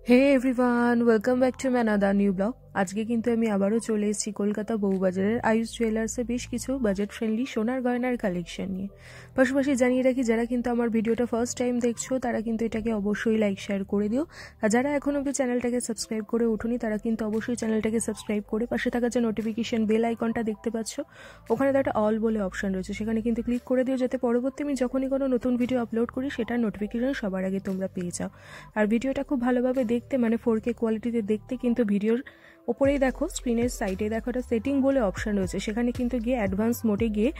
Hey everyone, welcome back to my another new blog. আজকে কিন্তু আমি আবারও চলে এসেছি কলকাতা বউবাজারের আয়ুষ জুয়েলার্সে বেশ কিছু বাজেট ফ্রেন্ডলি সোনার গয়নার কালেকশন নিয়ে। পাশাপাশি জানিয়ে রাখি, যারা কিন্তু আমার ভিডিওটা ফার্স্ট টাইম দেখছো তারা কিন্তু এটাকে অবশ্যই লাইক শেয়ার করে দিও। আর যারা এখন অবধি চ্যানেলটাকে সাবস্ক্রাইব করে উঠোনি তারা কিন্তু অবশ্যই চ্যানেলটাকে সাবস্ক্রাইব করে পাশে থাকা যে নোটিফিকেশন বেল আইকনটা দেখতে পাচ্ছ, ওখানে তো একটা অল বলে অপশন রয়েছে, সেখানে কিন্তু ক্লিক করে দিও, যাতে পরবর্তী আমি যখনই কোনো নতুন ভিডিও আপলোড করি সেটার নোটিফিকেশন সবার আগে তোমরা পেয়ে যাও। আর ভিডিওটা খুব ভালোভাবে দেখতে, মানে 4K কোয়ালিটিতে দেখতে কিন্তু ভিডিওর ওপরেই দেখো, স্ক্রিনের সাইডে দেখো একটা সেটিং বলে অপশন রয়েছে, সেখানে কিন্তু গিয়ে অ্যাডভান্স মোডে গিয়ে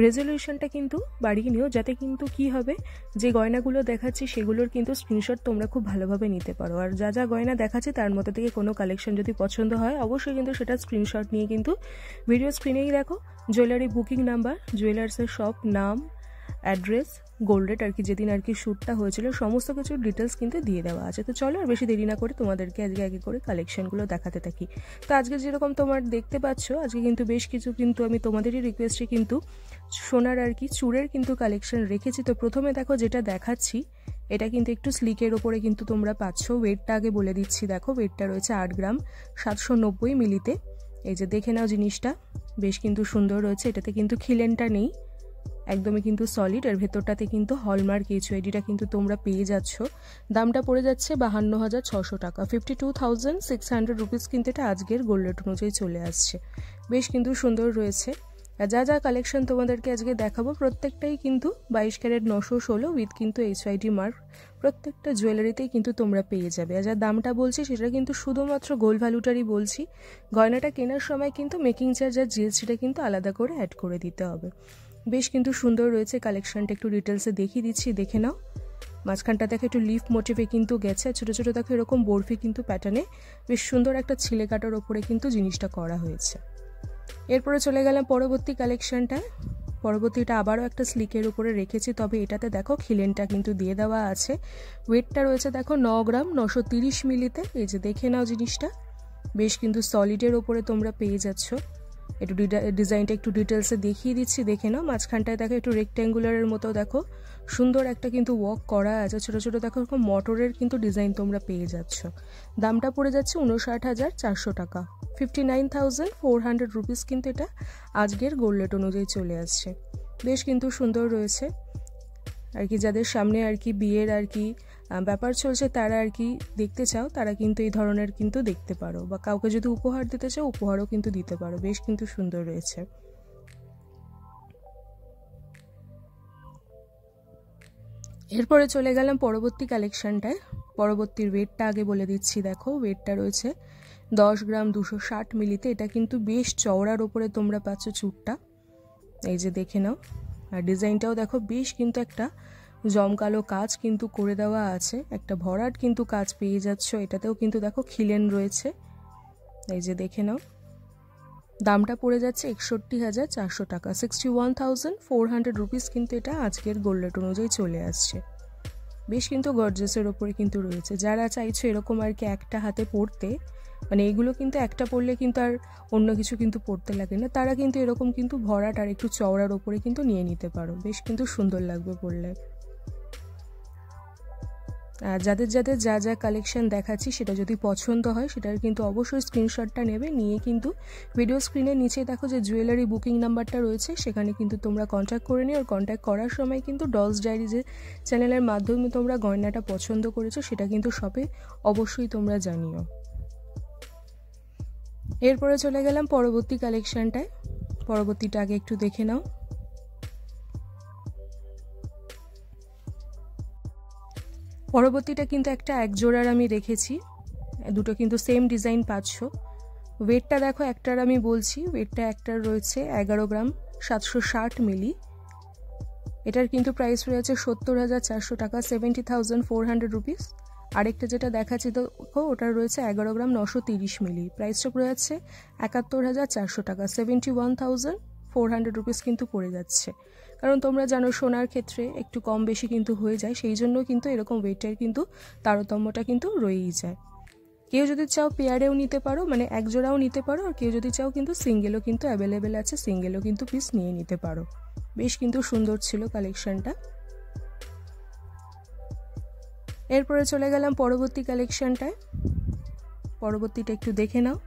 রেজলিউশনটা কিন্তু বাড়িয়ে নিও, যাতে কিন্তু কি হবে, যে গয়নাগুলো দেখাচ্ছি সেগুলোর কিন্তু স্ক্রিনশট তোমরা খুব ভালোভাবে নিতে পারো। আর যা যা গয়না দেখাচ্ছি তার মধ্যে থেকে কোনো কালেকশন যদি পছন্দ হয় অবশ্যই কিন্তু সেটা স্ক্রিনশট নিয়ে কিন্তু ভিডিও স্ক্রিনেই দেখো জুয়েলারি বুকিং নাম্বার, জুয়েলার্সের শপ নাম, অ্যাড্রেস, গোল্ড রেট আর কি, যেদিন আর কি শ্যুটটা হয়েছিল সমস্ত কিছু ডিটেলস কিন্তু দিয়ে দেওয়া আছে। তো চলো আর বেশি দেরি না করে তোমাদেরকে আজকে আগে করে কালেকশনগুলো দেখাতে থাকি। তো আজকে যেরকম তোমার দেখতে পাচ্ছ, আজকে কিন্তু বেশ কিছু কিন্তু আমি তোমাদেরই রিকোয়েস্টে কিন্তু সোনার আর কি চূড়ের কিন্তু কালেকশন রেখেছি। তো প্রথমে দেখো যেটা দেখাচ্ছি এটা কিন্তু একটু স্লিকের ওপরে কিন্তু তোমরা পাচ্ছ। ওয়েটটা আগে বলে দিচ্ছি, দেখো ওয়েটটা রয়েছে 8 গ্রাম 790 মিলিতে। এই যে দেখে নাও, জিনিসটা বেশ কিন্তু সুন্দর রয়েছে, এটাতে কিন্তু খিলেনটা নেই, একদমই কিন্তু সলিড। এর ভেতরটাতে কিন্তু হলমার্ক এইচওআইডিটা কিন্তু তোমরা পেয়ে যাচ্ছ। দামটা পড়ে যাচ্ছে 52,600 টাকা, 52,600 রুপিস কিন্তু এটা আজকের গোল্ড রেট অনুযায়ী চলে আসছে। বেশ কিন্তু সুন্দর রয়েছে। আর যা যা কালেকশন তোমাদেরকে আজকে দেখাবো প্রত্যেকটাই কিন্তু 22 ক্যারেট 916 উইথ কিন্তু এইচওআইডি মার্ক প্রত্যেকটা জুয়েলারিতেই কিন্তু তোমরা পেয়ে যাবে। আর যা দামটা বলছি সেটা কিন্তু শুধুমাত্র গোল্ড ভ্যালুটারই বলছি, গয়নাটা কেনার সময় কিন্তু মেকিং চার্জ আর জিএসটিটা কিন্তু আলাদা করে অ্যাড করে দিতে হবে। বেশ কিন্তু সুন্দর রয়েছে কালেকশনটা, একটু ডিটেলসে দেখিয়ে দিচ্ছি, দেখে নাও। মাঝখানটা দেখে একটু লিফ মোটিভে কিন্তু গেছে, ছোটো ছোটো দেখো এরকম বরফি কিন্তু প্যাটার্নে বেশ সুন্দর একটা ছিলে কাটার ওপরে কিন্তু জিনিসটা করা হয়েছে। এরপরে চলে গেলাম পরবর্তী কালেকশনটায়। পরবর্তীটা আবারও একটা স্লিকের উপরে রেখেছি, তবে এটাতে দেখো খিলেনটা কিন্তু দিয়ে দেওয়া আছে। ওয়েটটা রয়েছে দেখো 9 গ্রাম 930 মিলিতে। এই যে দেখে নাও, জিনিসটা বেশ কিন্তু সলিডের ওপরে তোমরা পেয়ে যাচ্ছ। একটু ডিজাইনটা একটু ডিটেলসে দেখিয়ে দিচ্ছি, দেখে নাও। মাঝখানটায় দেখো একটু রেক্ট্যাঙ্গুলারের মতো দেখো সুন্দর একটা কিন্তু ওয়ার্ক করা আছে, ছোটো ছোটো দেখো এরকম মটরের কিন্তু ডিজাইন তোমরা পেয়ে যাচ্ছ। দামটা পড়ে যাচ্ছে 59,400 টাকা, 59,400 রুপিস কিন্তু এটা আজকের গোল্ড রেট অনুযায়ী চলে আসছে। বেশ কিন্তু সুন্দর রয়েছে আর কি, যাদের সামনে আর কি বিয়ের আর কি ব্যাপার চলছে তারা আর কি দেখতে চাও তারা কিন্তু এই ধরনের কিন্তু দেখতে পারো, বা কাউকে যদি উপহার দিতে চাও উপহারও কিন্তু দিতে পারো। বেশ কিন্তু সুন্দর রয়েছে। এরপরে চলে গেলাম পরবর্তী কালেকশনটায়। পরবর্তীর ওয়েটটা আগে বলে দিচ্ছি, দেখো ওয়েটটা রয়েছে 10 গ্রাম 260 মিলিতে। এটা কিন্তু বেশ চওড়ার ওপরে তোমরা পাচ্ছ চুটটা, এই যে দেখে নাও। আর ডিজাইনটাও দেখো বেশ কিন্তু একটা জমকালো কাজ কিন্তু করে দেওয়া আছে, একটা ভরাট কিন্তু কাজ পেয়ে যাচ্ছ। এটাতেও কিন্তু দেখো খিলেন রয়েছে, এই যে দেখে নাও। দামটা পড়ে যাচ্ছে 61,400 টাকা, 61,400 রুপিস কিন্তু এটা আজকের গোল্ড রেট অনুযায়ী চলে আসছে। বেশ কিন্তু গর্জেসের ওপরে কিন্তু রয়েছে। যারা চাইছো এরকম আর কি একটা হাতে পরতে, মানে এগুলো কিন্তু একটা পরলে কিন্তু আর অন্য কিছু কিন্তু পরতে লাগে না, তারা কিন্তু এরকম কিন্তু ভরাট আর একটু চওড়ার ওপরে কিন্তু নিয়ে নিতে পারো, বেশ কিন্তু সুন্দর লাগবে পরলে। আর যাদের যাদের যা যা কালেকশন দেখাচ্ছি সেটা যদি পছন্দ হয় সেটার কিন্তু অবশ্যই স্ক্রিনশটটা নেবে, নিয়ে কিন্তু ভিডিও স্ক্রিনের নিচে দেখো যে জুয়েলারি বুকিং নাম্বারটা রয়েছে সেখানে কিন্তু তোমরা কন্ট্যাক্ট করে নিও। আর কন্ট্যাক্ট করার সময় কিন্তু ডলস ডায়েরি যে চ্যানেলের মাধ্যমে তোমরা গয়নাটা পছন্দ করেছো সেটা কিন্তু সবে অবশ্যই তোমরা জানিও। এরপরে চলে গেলাম পরবর্তী কালেকশনটায়। পরবর্তীটা আগে একটু দেখে নাও। পরবর্তীটা কিন্তু একটা এক জোড়ার আমি রেখেছি, দুটো কিন্তু সেম ডিজাইন পাচ্ছ। ওয়েটটা দেখো, একটার আমি বলছি, ওয়েটটা একটার রয়েছে 11 গ্রাম 760 মিলি। এটার কিন্তু প্রাইস রয়েছে 70,400 টাকা, 70,400 রুপিস। আরেকটা যেটা দেখাচ্ছি দেখো ওটার রয়েছে 11 গ্রাম 930 মিলি, প্রাইসটা পড়ে যাচ্ছে 71,400 টাকা, 71,400 রুপিস কিন্তু পড়ে যাচ্ছে। কারণ তোমরা জানো সোনার ক্ষেত্রে একটু কম বেশি কিন্তু হয়ে যায়, সেই জন্য কিন্তু এরকম ওয়েটের কিন্তু তারতম্যটা কিন্তু রয়েই যায়। কেউ যদি চাও পেয়ারেও নিতে পারো, মানে এক জোড়াও নিতে পারো, আর কেউ যদি চাও কিন্তু সিঙ্গেলও কিন্তু অ্যাভেলেবেল আছে, সিঙ্গেলও কিন্তু পিস নিয়ে নিতে পারো। বেশ কিন্তু সুন্দর ছিল কালেকশনটা। এরপরে চলে গেলাম পরবর্তী কালেকশনটায়। পরবর্তীটা একটু দেখে নাও।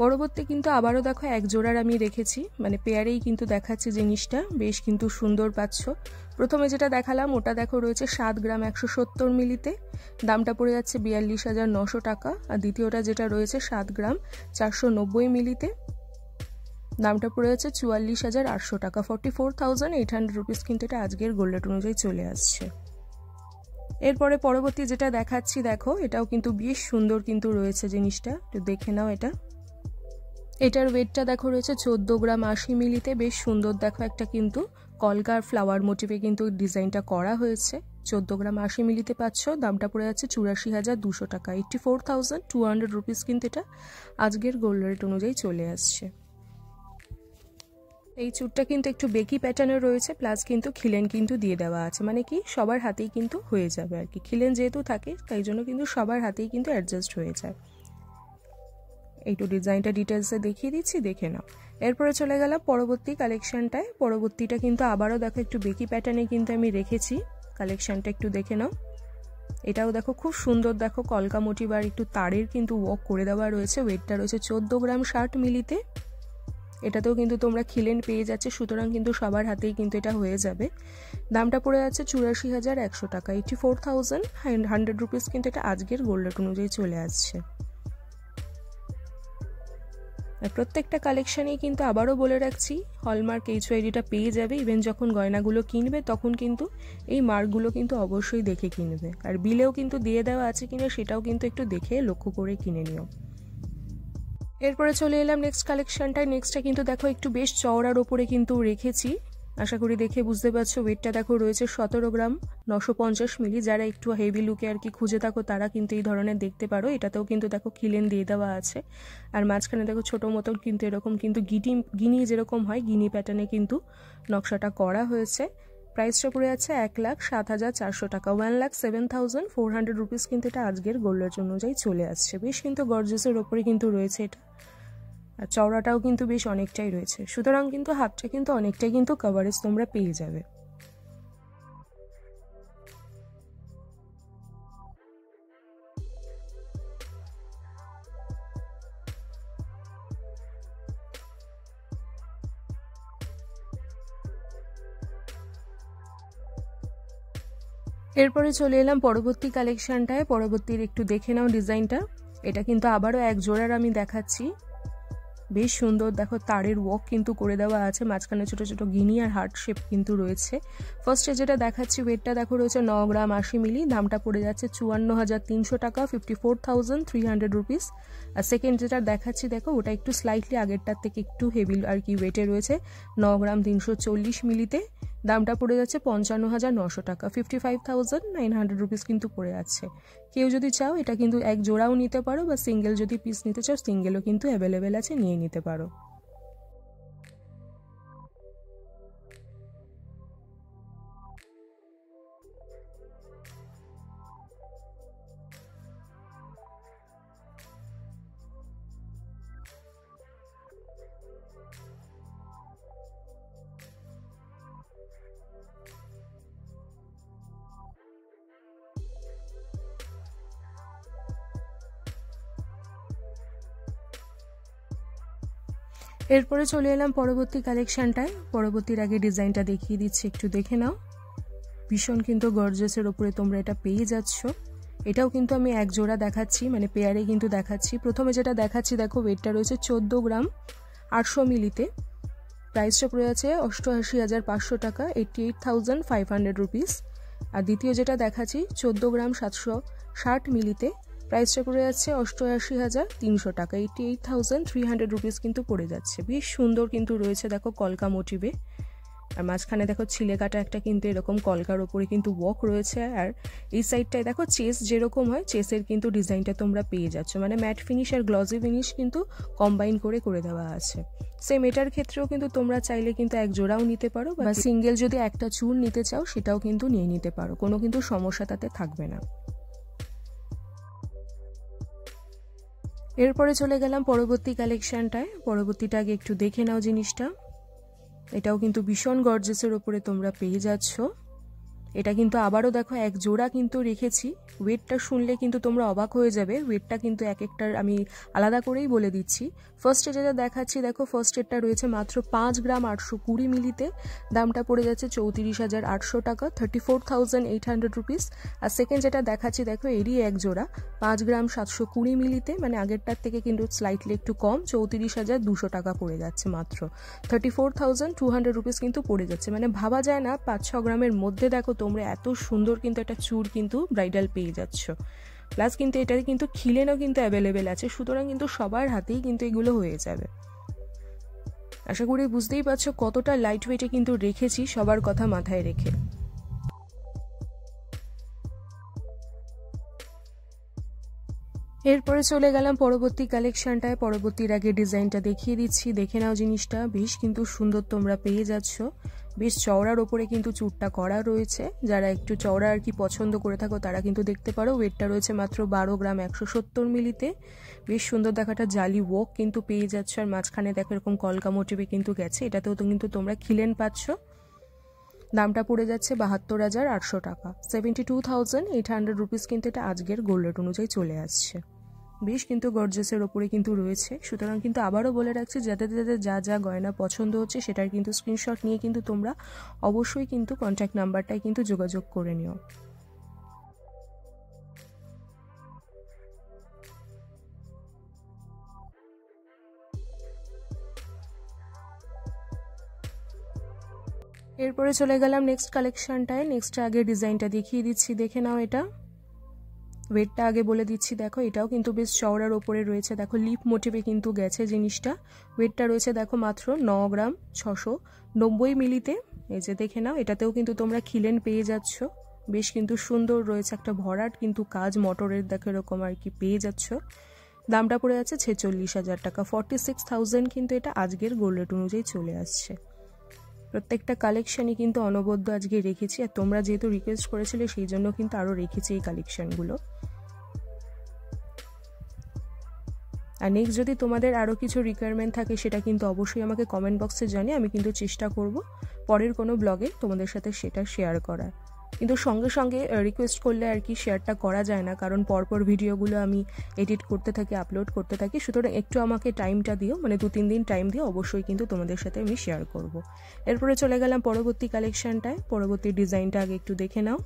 পরবর্তী কিন্তু আবারও দেখো এক জোড়ার আমি রেখেছি, মানে পেয়ারেই কিন্তু দেখাচ্ছে জিনিসটা, বেশ কিন্তু সুন্দর পাচ্ছ। প্রথমে যেটা দেখালাম ওটা দেখো রয়েছে 7 গ্রাম 170 মিলিতে, দামটা পড়ে যাচ্ছে 42,900 টাকা। আর দ্বিতীয়টা যেটা রয়েছে 7 গ্রাম 490 মিলিতে, দামটা পড়ে যাচ্ছে 44,800 টাকা। 44,800 রুপিস কিন্তু এটা আজকের গোল্ড রেট অনুযায়ী চলে আসছে। এরপরে পরবর্তী যেটা দেখাচ্ছি দেখো, এটাও কিন্তু বেশ সুন্দর কিন্তু রয়েছে জিনিসটা, একটু দেখে নাও। এটার ওয়েটটা দেখো রয়েছে 14 গ্রাম 80 মিলিতে, বেশ সুন্দর দেখো একটা কিন্তু কলকার ফ্লাওয়ার মোটিভে কিন্তু ডিজাইনটা করা হয়েছে। 14 গ্রাম 80 মিলিতে পাচ্ছ, দামটা পড়ে যাচ্ছে 84,200 টাকা। 84,200 রুপিস কিন্তু এটা আজকের গোল্ড রেট অনুযায়ী চলে আসছে। এই চুটটা কিন্তু একটু বেকি প্যাটার্নের রয়েছে, প্লাস কিন্তু খিলেন কিন্তু দিয়ে দেওয়া আছে, মানে কি সবার হাতেই কিন্তু হয়ে যাবে আর কি। খিলেন যেহেতু থাকে তাই জন্য কিন্তু সবার হাতেই কিন্তু অ্যাডজাস্ট হয়ে যায়। একটু ডিজাইনটা ডিটেলসে দেখিয়ে দিচ্ছি, দেখে নাও। এরপরে চলে গেলাম পরবর্তী কালেকশনটায়। পরবর্তীটা কিন্তু আবারও দেখো একটু বেকি প্যাটার্নে কিন্তু আমি রেখেছি, কালেকশনটা একটু দেখে নাও। এটাও দেখো খুব সুন্দর দেখো কলকা মোটিভ আর একটু তারের কিন্তু ওয়ার্ক করে দেওয়া রয়েছে। ওয়েটটা রয়েছে 14 গ্রাম 60 মিলিতে, এটাতেও কিন্তু তোমরা খিলেন পেয়ে যাচ্ছে, সুতরাং কিন্তু সবার হাতেই কিন্তু এটা হয়ে যাবে। দামটা পড়ে যাচ্ছে 84,100 টাকা। 84,100 রুপিস কিন্তু এটা আজকের গোল্ড রেট অনুযায়ী চলে আসছে। প্রত্যেকটা কালেকশানেই কিন্তু আবারও বলে রাখছি, হলমার্ক HYDটা পেয়ে যাবে। ইভেন যখন গয়নাগুলো কিনবে তখন কিন্তু এই মার্কগুলো কিন্তু অবশ্যই দেখে কিনবে, আর বিলেও কিন্তু দিয়ে দেওয়া আছে কিনা সেটাও কিন্তু একটু দেখে লক্ষ্য করে কিনে নিও। এরপরে চলে এলাম নেক্সট কালেকশনটায়। নেক্সটটা কিন্তু দেখো একটু বেশ চওড়ার ওপরে কিন্তু রেখেছি, আশা করি দেখে বুঝতে পারছো। ওয়েটটা দেখো রয়েছে 17 গ্রাম 950 মিলি। যারা একটু হেভি লুকে আর কি খুঁজে থাকো তারা কিন্তু এই ধরনের দেখতে পারো। এটাতেও কিন্তু দেখো খিলেন দিয়ে দেওয়া আছে, আর মাঝখানে দেখো ছোটো মতন কিন্তু এরকম কিন্তু গিনি যেরকম হয় গিনি প্যাটার্নে কিন্তু নকশাটা করা হয়েছে। প্রাইসটা পড়ে যাচ্ছে 1,07,400 টাকা। 1,07,400 রুপিস কিন্তু এটা আজকের গোল্ডের অনুযায়ী চলে আসছে। বেশ কিন্তু গর্জিয়াসের ওপরে কিন্তু রয়েছে এটা, আর চওড়াটাও কিন্তু বেশ অনেকটাই রয়েছে, সুতরাং কিন্তু হাতটা কিন্তু অনেকটাই কিন্তু কভারেজ তোমরা পেয়ে যাবে। এরপরে চলে এলাম পরবর্তী কালেকশনটায়। পরবর্তীর একটু দেখে নাও ডিজাইনটা। এটা কিন্তু আবারও এক জোড়ার আমি দেখাচ্ছি, বেশ সুন্দর দেখো তারের ওয়ার্ক কিন্তু করে দেওয়া আছে, মাঝখানে ছোট ছোট গিনি আর হার্ট শেপ কিন্তু রয়েছে। ফার্স্টে যেটা দেখাচ্ছি ওয়েটটা দেখো রয়েছে 9 গ্রাম 80 মিলি, দামটা পড়ে যাচ্ছে 54,300 টাকা। 54,300 রুপিস। আর সেকেন্ড যেটা দেখাচ্ছি দেখো ওটা একটু স্লাইটলি আগেরটার থেকে একটু হেভি আর কি ওয়েটে রয়েছে, 9 গ্রাম 340 মিলিতে, দামটা পড়ে যাচ্ছে 55,900 টাকা। 55,900 রুপিস কিন্তু পড়ে যাচ্ছে। কেউ যদি চাও এটা কিন্তু এক জোড়াও নিতে পারো, বা সিঙ্গেল যদি পিস নিতে চাও সিঙ্গেলও কিন্তু অ্যাভেলেবেল আছে, নিয়ে নিতে পারো। এরপরে চলে এলাম পরবর্তী কালেকশনটায়। পরবর্তীর আগে ডিজাইনটা দেখিয়ে দিচ্ছি, একটু দেখে নাও। ভীষণ কিন্তু গর্জিয়াসের ওপরে তোমরা এটা পেয়ে যাচ্ছ। এটাও কিন্তু আমি এক জোড়া দেখাচ্ছি, মানে পেয়ারে কিন্তু দেখাচ্ছি। প্রথমে যেটা দেখাচ্ছি দেখো ওয়েটটা রয়েছে 14 গ্রাম 800 মিলিতে, প্রাইসটা পড়ে আছে 88,500 টাকা। 88,500 রুপিস। আর দ্বিতীয় যেটা দেখাচ্ছি 14 গ্রাম 760 মিলিতে, প্রাইসটা পড়ে যাচ্ছে 88,300 টাকা। 88,300 রুপিস কিন্তু পড়ে যাচ্ছে। বেশ সুন্দর কিন্তু রয়েছে দেখো কলকা মোটিভে, আর মাঝখানে দেখো ছিলে কাটা একটা কিন্তু এরকম কলকার ওপরে কিন্তু ওয়ার্ক রয়েছে। আর এই সাইডটায় দেখো চেস যেরকম হয় চেসের কিন্তু ডিজাইনটা তোমরা পেয়ে যাচ্ছ, মানে ম্যাট ফিনিশ আর গ্লসি ফিনিশ কিন্তু কম্বাইন করে দেওয়া আছে। সেম এটার ক্ষেত্রেও কিন্তু তোমরা চাইলে কিন্তু এক জোড়াও নিতে পারো, বা সিঙ্গেল যদি একটা চুল নিতে চাও সেটাও কিন্তু নিয়ে নিতে পারো, কোনো কিন্তু সমস্যা তাতে থাকবে না। এরপরে চলে গেলাম পরবর্তী কালেকশনটায়। পরবর্তীটা আগে একটু দেখে নাও জিনিসটা। এটাও কিন্তু ভীষণ গর্জিয়াসের ওপরে তোমরা পেয়ে যাচ্ছ। এটা কিন্তু আবারও দেখো এক জোড়া কিন্তু রেখেছি। ওয়েটটা শুনলে কিন্তু তোমরা অবাক হয়ে যাবে, ওয়েটটা কিন্তু এক একটার আমি আলাদা করেই বলে দিচ্ছি। ফার্স্টে যেটা দেখাচ্ছি দেখো, ফার্স্ট এডটা রয়েছে মাত্র 5 গ্রাম 820 মিলিতে, দামটা পড়ে যাচ্ছে 34,800 টাকা, 34,800 রুপিস। আর সেকেন্ড যেটা দেখাচ্ছি দেখো, এরই এক জোড়া 5 গ্রাম 720 মিলিতে, মানে আগেরটার থেকে কিন্তু স্লাইটলি একটু কম, 34,200 টাকা পড়ে যাচ্ছে, মাত্র 34,200 রুপিস কিন্তু পড়ে যাচ্ছে। মানে ভাবা যায় না 5-6 গ্রামের মধ্যে দেখো তোমরা এত সুন্দর কিন্তু একটা চুড় কিন্তু ব্রাইডাল পেয়ে যাচ্ছ। প্লাস কিন্তু এটাতে কিন্তু খিলেনও কিন্তু অ্যাভেলেবেল আছে, সুতরাং কিন্তু সবার হাতেই কিন্তু এগুলো হয়ে যাবে। আশা করি বুঝতেই পারছো কতটা লাইট ওয়েটে কিন্তু রেখেছি, সবার কথা মাথায় রেখে। এরপরে চলে গেলাম পরবর্তী কালেকশনটায়। পরবর্তীর আগে ডিজাইনটা দেখিয়ে দিচ্ছি, দেখে নাও জিনিসটা, বেশ কিন্তু সুন্দর তোমরা পেয়ে যাচ্ছ। বেশ চওড়ার ওপরে কিন্তু চুড়টা করা রয়েছে, যারা একটু চওড়া আর কি পছন্দ করে থাকো তারা কিন্তু দেখতে পারো। ওয়েটটা রয়েছে মাত্র 12 গ্রাম 170 মিলিতে। বেশ সুন্দর দেখাটা জালি ওয়ার্ক কিন্তু পেয়ে যাচ্ছ, আর মাঝখানে দেখো এরকম কলকা মোটিভে কিন্তু গেছে, এটাতেও তো কিন্তু তোমরা খিলেন পাচ্ছ। দামটা পড়ে যাচ্ছে 72,800 টাকা, 72,800 রুপিস কিন্তু এটা আজকের গোল্ড রেট অনুযায়ী চলে আসছে। বেশ কিন্তু গর্জাসের ওপরে কিন্তু রয়েছে, সুতরাং কিন্তু আবারও বলে রাখছি, যাদের যাদের যা যা গয়না পছন্দ হচ্ছে সেটার কিন্তু স্ক্রিনশট নিয়ে কিন্তু তোমরা অবশ্যই কিন্তু কন্ট্যাক্ট নাম্বারটায় কিন্তু যোগাযোগ করে নিও। এরপরে চলে গেলাম নেক্সট কালেকশনটায়। নেক্সট আগে ডিজাইনটা দেখিয়ে দিচ্ছি, দেখে নাও। এটা ওয়েটটা আগে বলে দিচ্ছি, দেখো এটাও কিন্তু বেশ চওড়ার ওপরে রয়েছে, দেখো লিপ মোটিভে কিন্তু গেছে জিনিসটা। ওয়েটটা রয়েছে দেখো মাত্র 9 গ্রাম 690 মিলিতে, এই যে দেখে নাও। এটাতেও কিন্তু তোমরা খিলেন পেয়ে যাচ্ছ, বেশ কিন্তু সুন্দর রয়েছে, একটা ভরাট কিন্তু কাজ মটরের দেখো এরকম আর কি পেয়ে যাচ্ছ। দামটা পড়ে যাচ্ছে 46,000 টাকা, 46,000 কিন্তু এটা আজকের গোল্ড রেট অনুযায়ী চলে আসছে। প্রত্যেকটা কালেকশনই কিন্তু অনবদ্য আজকে রেখেছি, আর তোমরা যেহেতু রিকোয়েস্ট করেছিলে সেই জন্য কিন্তু আরও রেখেছি এই কালেকশনগুলো। আর নেক্সট যদি তোমাদের আরও কিছু রিকোয়ারমেন্ট থাকে সেটা কিন্তু অবশ্যই আমাকে কমেন্ট বক্সে জানিয়ে আমি কিন্তু চেষ্টা করব পরের কোনো ব্লগে তোমাদের সাথে সেটা শেয়ার করার। কিন্তু সঙ্গে সঙ্গে রিকোয়েস্ট করলে আর কি শেয়ারটা করা যায় না, কারণ পরপর ভিডিওগুলো আমি এডিট করতে থাকি, আপলোড করতে থাকি, সুতরাং একটু আমাকে টাইমটা দিও, মানে 2-3 দিন টাইম দিও, অবশ্যই কিন্তু তোমাদের সাথে আমি শেয়ার করব। এরপরে চলে গেলাম পরবর্তী কালেকশনটায়। পরবর্তী ডিজাইনটা আগে একটু দেখে নাও।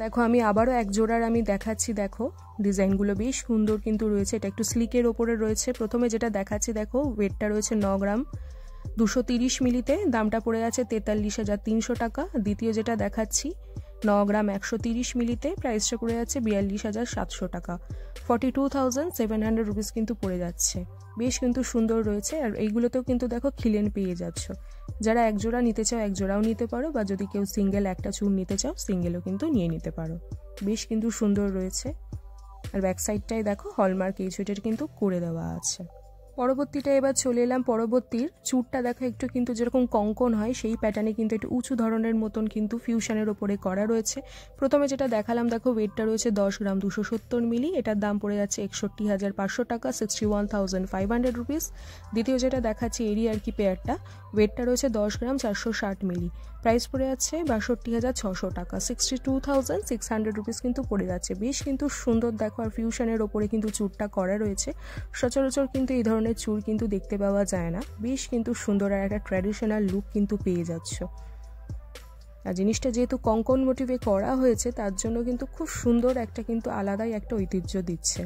দেখো আমি আবারও এক জোড়ার আমি দেখাচ্ছি, দেখো ডিজাইনগুলো বেশ সুন্দর কিন্তু রয়েছে, এটা একটু স্লিকের ওপরে রয়েছে। প্রথমে যেটা দেখাচ্ছি দেখো, ওয়েটটা রয়েছে 9 গ্রাম 230 মিলিতে, দামটা পড়ে আছে 43,300 টাকা। দ্বিতীয় যেটা দেখাচ্ছি 9 গ্রাম 130 মিলিতে, প্রাইসটা পড়ে যাচ্ছে 42,700 টাকা, 42,700 রুপিস কিন্তু পড়ে যাচ্ছে। বেশ কিন্তু সুন্দর রয়েছে, আর এইগুলোতেও কিন্তু দেখো খিলেন পেয়ে যাচ্ছ। যারা এক জোড়া নিতে চাও এক জোড়াও নিতে পারো, বা যদি কেউ সিঙ্গেল একটা চুড় নিতে চাও সিঙ্গেলও কিন্তু নিয়ে নিতে পারো। বেশ কিন্তু সুন্দর রয়েছে, আর ব্যাক সাইডটাই দেখো হলমার্ক এই সুইটের কিন্তু করে দেওয়া আছে। পরবর্তীটা এবার চলে এলাম পরবর্তীর। চুড়টা দেখো একটু কিন্তু যেরকম কঙ্কন হয় সেই প্যাটার্নে কিন্তু একটু উঁচু ধরনের মতন কিন্তু ফিউশনের ওপরে করা রয়েছে। প্রথমে যেটা দেখালাম দেখো, ওয়েটটা রয়েছে 10 গ্রাম 270 মিলি, এটার দাম পড়ে যাচ্ছে 61,500 টাকা, 61,500 রুপিস। দ্বিতীয় যেটা দেখাচ্ছি এরই আর কি পেয়ারটা, ওয়েটটা রয়েছে 10 গ্রাম 460 মিলি, প্রাইস পড়ে যাচ্ছে 62,600 টাকা, 62,600 রুপিস কিন্তু পড়ে যাচ্ছে। বেশ কিন্তু সুন্দর দেখো, আর ফিউশনের ওপরে কিন্তু চুড়টা করা রয়েছে। সচরাচর কিন্তু এই ধরনের চুড় কিন্তু দেখতে পাওয়া যায় না, বেশ কিন্তু সুন্দর আর একটা ট্র্যাডিশনাল লুক কিন্তু পেয়ে যাচ্ছ। আর জিনিসটা যেহেতু কঙ্কন মোটিভে করা হয়েছে তার জন্য কিন্তু খুব সুন্দর একটা কিন্তু আলাদাই একটা ঐতিহ্য দিচ্ছে।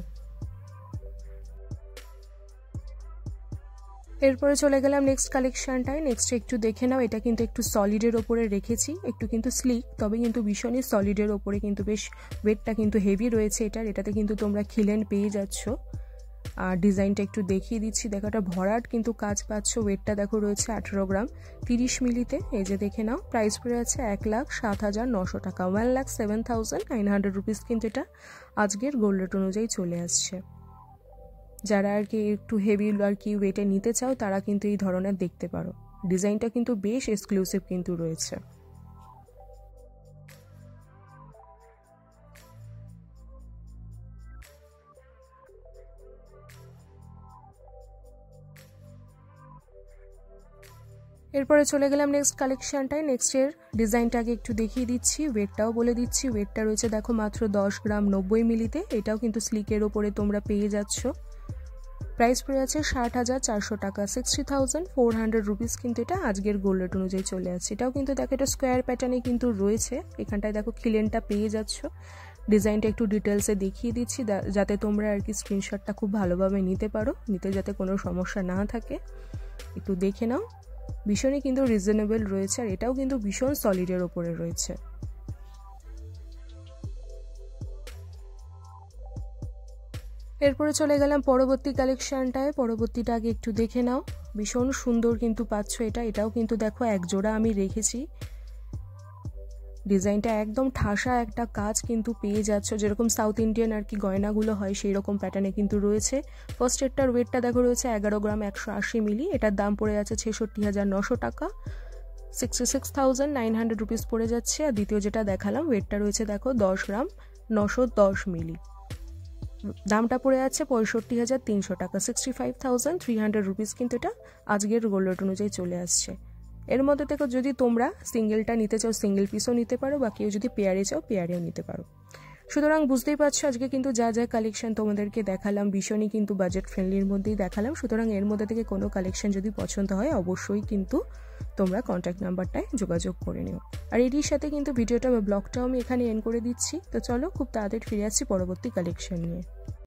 এরপরে চলে গেলাম নেক্সট কালেকশনটায়। নেক্সট একটু দেখে নাও, এটা কিন্তু একটু সলিডের ওপরে রেখেছি, একটু কিন্তু স্লিক, তবে কিন্তু ভীষণই সলিডের ওপরে কিন্তু বেশ ওয়েটটা কিন্তু হেভি রয়েছে এটার। এটাতে কিন্তু তোমরা খিলেন পেয়ে যাচ্ছ। আর ডিজাইনটা একটু দেখিয়ে দিচ্ছি, দেখো একটা ভরাট কিন্তু কাজ পাচ্ছ। ওয়েটটা দেখো রয়েছে 18 গ্রাম 30 মিলিতে, এই যে দেখে নাও। প্রাইস পড়ে আছে 1,07,900 টাকা, 1,07,900 রুপিস কিন্তু এটা আজকের গোল্ড রেট অনুযায়ী চলে আসছে। যারা আর কি একটু হেভি আর কি ওয়েটে নিতে চাও তারা কিন্তু এই ধরনের দেখতে পারো। ডিজাইনটা কিন্তু বেশ এক্সক্লুসিভ কিন্তু রয়েছে। এরপরে চলে গেলাম নেক্সট কালেকশনটায়। নেক্সটের ডিজাইনটা আগে একটু দেখিয়ে দিচ্ছি, ওয়েটটাও বলে দিচ্ছি। ওয়েটটা রয়েছে দেখো মাত্র 10 গ্রাম 90 মিলিতে। এটাও কিন্তু স্লিকের ওপরে তোমরা পেয়ে যাচ্ছ। প্রাইস পড়ে আছে 60,400 টাকা, 60,400 রুপিস কিন্তু এটা আজকের গোল্ড রেট অনুযায়ী চলে আসছে। এটাও কিন্তু দেখো এটা স্কোয়ার প্যাটার্নে কিন্তু রয়েছে। এখানটায় দেখো খিলেনটা পেয়ে যাচ্ছ। ডিজাইনটা একটু ডিটেলসে দেখিয়ে দিচ্ছি যাতে তোমরা আর কি স্ক্রিনশটটা খুব ভালোভাবে নিতে পারো, নিতে যাতে কোনো সমস্যা না থাকে। একটু দেখে নাও, ভীষণই কিন্তু রিজনেবল রয়েছে আর এটাও কিন্তু ভীষণ সলিডের ওপরে রয়েছে। এরপরে চলে গেলাম পরবর্তী কালেকশনটায়। পরবর্তীটা আগে একটু দেখে নাও, ভীষণ সুন্দর কিন্তু পাচ্ছ এটা। এটাও কিন্তু দেখো এক জোড়া আমি রেখেছি। ডিজাইনটা একদম ঠাসা একটা কাজ কিন্তু পেয়ে যাচ্ছ, যেরকম সাউথ ইন্ডিয়ান আর কি গয়নাগুলো হয় সেই রকম প্যাটার্নে কিন্তু রয়েছে। ফার্স্ট এরটার ওয়েটটা দেখো রয়েছে 11 গ্রাম 180 মিলি। এটার দাম পড়ে যাচ্ছে 66,900 টাকা, 66,900 রুপিস পড়ে যাচ্ছে। আর দ্বিতীয় যেটা দেখালাম ওয়েটটা রয়েছে দেখো 10 গ্রাম 910 মিলি। দামটা পড়ে যাচ্ছে 65,300 টাকা, 65,300 রুপিস কিন্তু এটা আজকের গোল্ড রেট অনুযায়ী চলে আসছে। এর মধ্যে থেকে যদি তোমরা সিঙ্গেলটা নিতে চাও সিঙ্গেল পিসও নিতে পারো, বা কেউ যদি পেয়ারে চাও পেয়ারেও নিতে পারো। সুতরাং বুঝতেই পারছো আজকে কিন্তু যা যা কালেকশন তোমাদেরকে দেখালাম ভীষণই কিন্তু বাজেট ফ্রেন্ডলির মধ্যেই দেখালাম। সুতরাং এর মধ্যে থেকে কোনো কালেকশন যদি পছন্দ হয় অবশ্যই কিন্তু তোমরা কন্ট্যাক্ট নাম্বারটায় যোগাযোগ করে নিও। আর এটির সাথে কিন্তু ভিডিওটা বা ব্লগটাও আমি এখানে এন্ড করে দিচ্ছি। তো চলো খুব তাড়াতাড়ি ফিরে আসছি পরবর্তী কালেকশন নিয়ে।